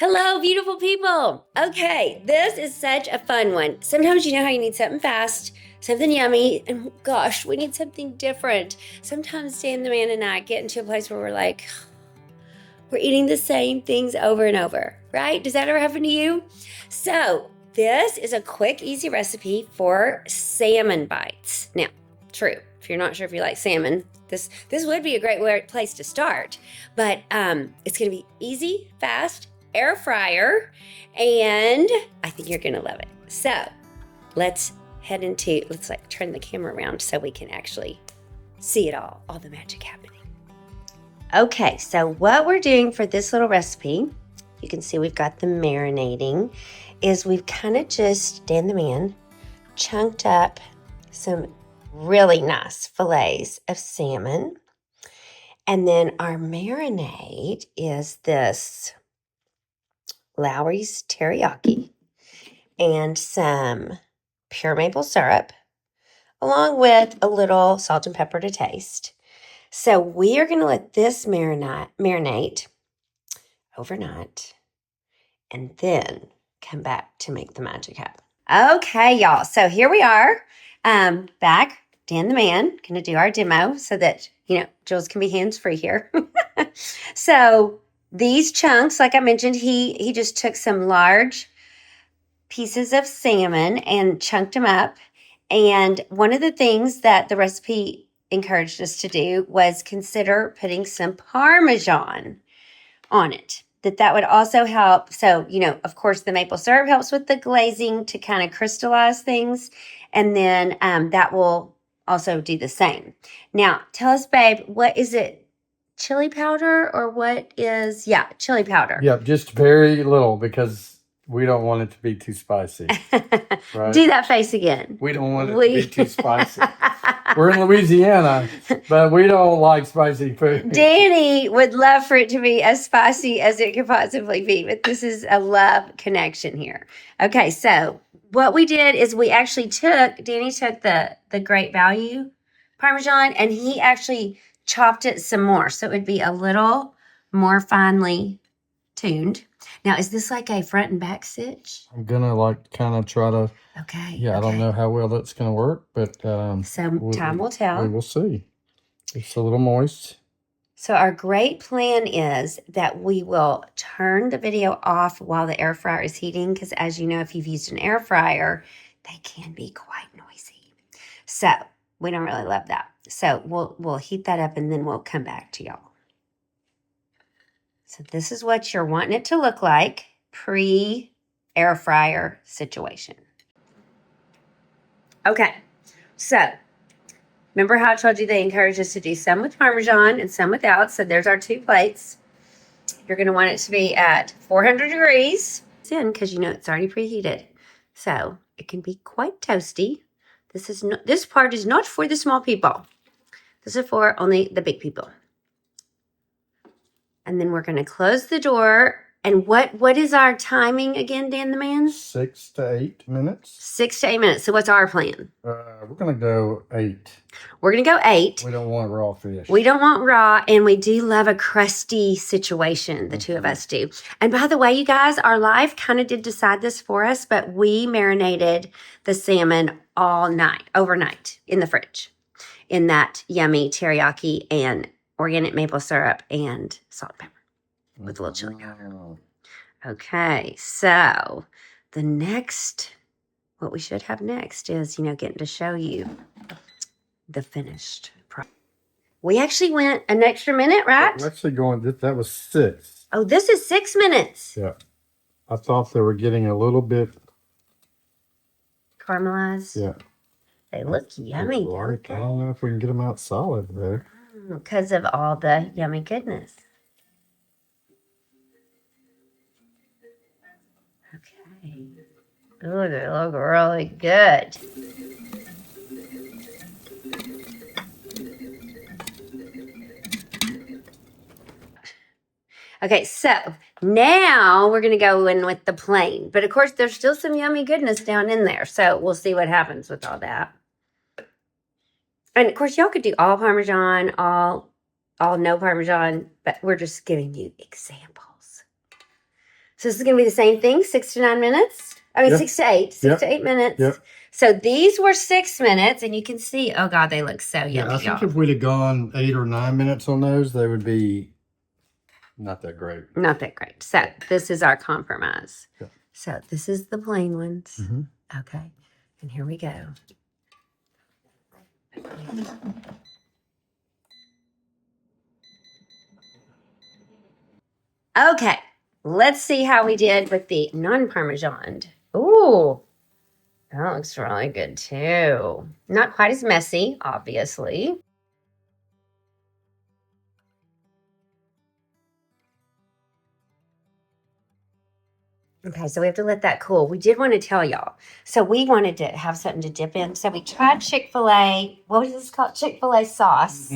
Hello, beautiful people. Okay, this is such a fun one. Sometimes you know how you need something fast, something yummy, and gosh, we need something different. Sometimes Dan the man and I get into a place where we're like, we're eating the same things over and over, right? Does that ever happen to you? So, this is a quick, easy recipe for salmon bites. Now, true, if you're not sure if you like salmon, this would be a great place to start. But it's going to be easy, fast, air fryer, and I think you're going to love it. So, let's turn the camera around so we can actually see it all the magic happening. Okay, so what we're doing for this little recipe, you can see we've got the marinating, is we've kind of just, Dan the man, chunked up some really nice fillets of salmon. And then our marinade is this Lawry's Teriyaki and some pure maple syrup, along with a little salt and pepper to taste. So we are going to let this marinate overnight and then come back to make the magic happen. Okay, y'all. So here we are, back. Dan the man, going to do our demo so that, Jules can be hands-free here. So these chunks, like I mentioned, he just took some large pieces of salmon and chunked them up. And one of the things that the recipe encouraged us to do was consider putting some Parmesan on it. That would also help. So, of course, the maple syrup helps with the glazing to kind of crystallize things. And then that will also do the same. Now, tell us, babe, what is it? Chili powder or what is, chili powder. Yep, just very little because we don't want it to be too spicy. Right? Do that face again. We don't want it to be too spicy. We're in Louisiana, but we don't like spicy food. Danny would love for it to be as spicy as it could possibly be, but this is a love connection here. Okay, so what we did is Danny took the Great Value Parmesan and he actually chopped it some more. So it would be a little more finely tuned. Now, is this like a front and back stitch? I'm gonna kind of try to. Okay. Yeah, okay. I don't know how well that's gonna work, but time will tell. We will see. It's a little moist. So our great plan is that we will turn the video off while the air fryer is heating, because as you know, if you've used an air fryer, they can be quite noisy. So we don't really love that. So we'll heat that up and then we'll come back to y'all. So this is what you're wanting it to look like pre-air fryer situation. Okay, so remember how I told you they encouraged us to do some with Parmesan and some without? So there's our 2 plates. You're going to want it to be at 400 degrees. It's in because it's already preheated. So it can be quite toasty. This part is not for the small people. This is for only the big people. And then we're going to close the door. And what is our timing again, Dan the man? 6 to 8 minutes. 6 to 8 minutes. So what's our plan? We're going to go 8. We're going to go 8. We don't want raw fish. We don't want raw, and we do love a crusty situation, the two of us do. And by the way, you guys, our life kind of did decide this for us, but we marinated the salmon overnight in the fridge in that yummy teriyaki and organic maple syrup and salt and pepper with a little chili powder. Okay, so what we should have next is, getting to show you the finished product. We actually went an extra minute, right? We're actually that was 6. Oh, this is 6 minutes. Yeah. I thought they were getting a little bit caramelized. Yeah. They look yummy, don't they? I don't know if we can get them out solid there. Because of all the yummy goodness. Okay. Oh, they look really good. Okay, so now we're going to go in with the plain. But of course, there's still some yummy goodness down in there. So we'll see what happens with all that. And of course, y'all could do all Parmesan, all no Parmesan, but we're just giving you examples. So this is going to be the same thing, 6 to 9 minutes. I mean, Yep. 6 to 8, 6 to 8 minutes. Yep. So these were 6 minutes, and you can see, oh God, they look so yummy. Yeah, I think y'all. if we'd have gone 8 or 9 minutes on those, they would be not that great. Not that great. So this is our compromise. Yeah. So this is the plain ones. Mm-hmm. Okay. And here we go. Okay. Let's see how we did with the non-Parmesan. Ooh. That looks really good too. Not quite as messy, obviously. Okay, so we have to let that cool. We did want to tell y'all. So we wanted to have something to dip in. So we tried Chick-fil-A. What was this called? Chick-fil-A sauce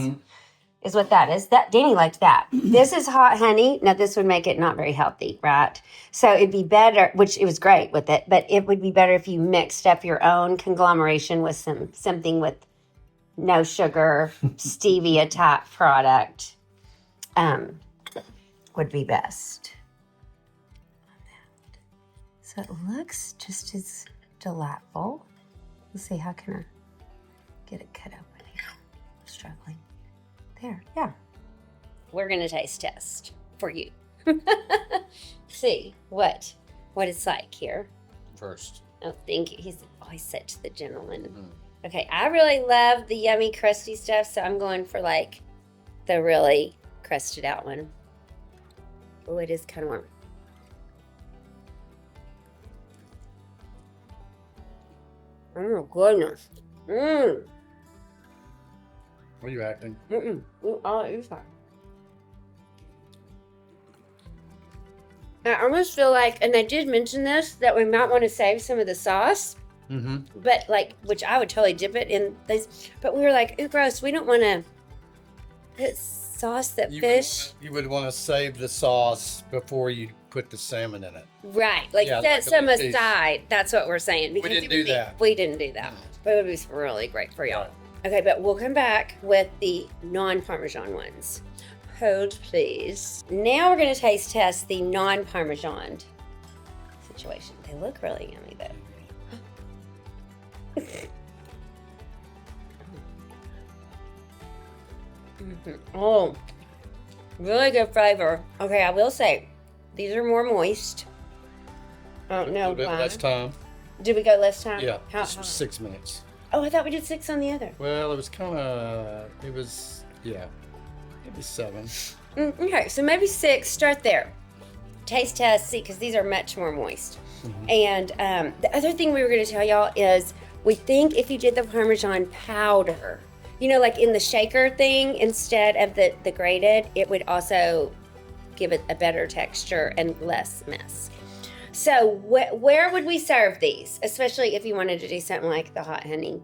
is what that is. That Danny liked that. This is hot honey. Now this would make it not very healthy, right? So it'd be better, which it was great with it, but it would be better if you mixed up your own conglomeration with something with no sugar, stevia type product. Would be best. So it looks just as delightful. Let's see, how can I get it cut open here? I'm struggling. There, yeah. We're gonna taste test for you. See what it's like here. First. Oh, thank you. He's always such the gentleman. Okay, I really love the yummy crusty stuff, so I'm going for like the really crusted out one. Oh, it is kind of warm. Oh my goodness. Mmm. What are you acting? All you fine. I almost feel like, and I did mention this, that we might want to save some of the sauce. But like, which I would totally dip it in this. But we were like, ooh, gross. We don't want to put sauce that fish. You would want to save the sauce before you put the salmon in it. Right. Like Yeah, set like a some piece. aside. That's what we're saying. We didn't do that. We didn't do that. But it would be really great for y'all. Okay, but we'll come back with the non-Parmesan ones. Hold, please. Now we're going to taste test the non-Parmesan situation. They look really yummy, though. Oh, really good flavor. Okay, I will say, these are more moist. I don't know A little bit why. less time. Did we go less time? Yeah, How? 6 minutes. Oh, I thought we did 6 on the other. Well, it was kind of, maybe 7. Okay, so maybe 6. Start there. Taste test, see, because these are much more moist. And the other thing we were going to tell y'all is we think if you did the Parmesan powder, you know, like in the shaker thing instead of the grated, it would also give it a better texture and less mess. So where would we serve these, especially if you wanted to do something like the hot honey?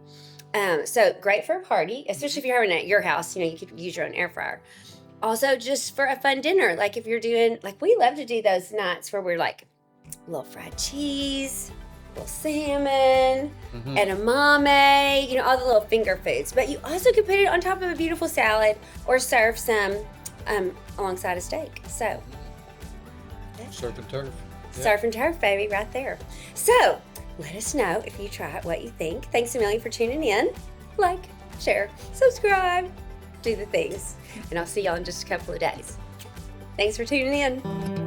So great for a party, especially if you're having it at your house. You know, you could use your own air fryer. Also, just for a fun dinner, like if you're doing, like we love to do those nights where we're like a little fried cheese, a little salmon, edamame, you know, all the little finger foods. But you also could put it on top of a beautiful salad or serve some alongside a steak. So, Surf and turf. surf and turf, baby, right there. So, let us know if you try it, what you think. Thanks a million for tuning in. Like, share, subscribe, do the things. And I'll see y'all in just a couple of days. Thanks for tuning in.